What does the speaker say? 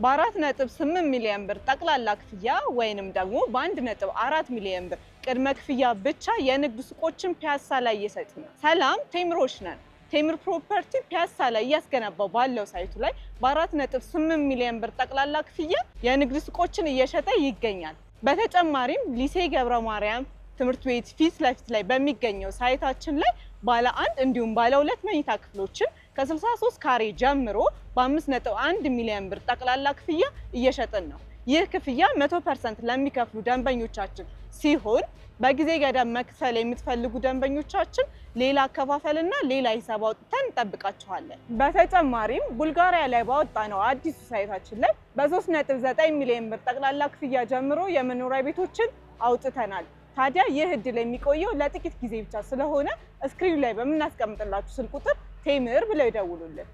በ4.8 ሚሊዮን ብር ጠቅላላ ክፍያ ወይንም ደግሞ በ1.4 ሚሊዮን ብር ቅድመ ክፍያ ብቻ የንግድ ሱቆችን ፒያሳ ላይ እየሰጠን ነው። ሰላም ቴምሮች ነን። ቴምር ፕሮፐርቲ ፒያሳ ላይ እያስገነባው ባለው ሳይቱ ላይ በ4.8 ሚሊዮን ብር ጠቅላላ ክፍያ የንግድ ሱቆችን እየሸጠ ይገኛል። በተጨማሪም ሊሴ ገብረ ማርያም ትምህርት ቤት ፊት ለፊት ላይ በሚገኘው ሳይታችን ላይ ባለ 1 እንዲሁም ባለ 2 መኝታ ክፍሎችን ከ63 ካሬ ጀምሮ በ5.1 ሚሊዮን ብር ጠቅላላ ክፍያ እየሸጥን ነው። ይህ ክፍያ 100% ለሚከፍሉ ደንበኞቻችን ሲሆን በጊዜ ገደብ መክፈል የምትፈልጉ ደንበኞቻችን ሌላ አከፋፈልና ሌላ ሂሳብ አውጥተን እንጠብቃችኋለን። በተጨማሪም ቡልጋሪያ ላይ ባወጣነው አዲሱ ሳይታችን ላይ በ3.9 ሚሊዮን ብር ጠቅላላ ክፍያ ጀምሮ የመኖሪያ ቤቶችን አውጥተናል። ታዲያ ይህ እድል የሚቆየው ለጥቂት ጊዜ ብቻ ስለሆነ ስክሪን ላይ በምናስቀምጥላችሁ ስልክ ቁጥር ቴምር ብለው ይደውሉልን።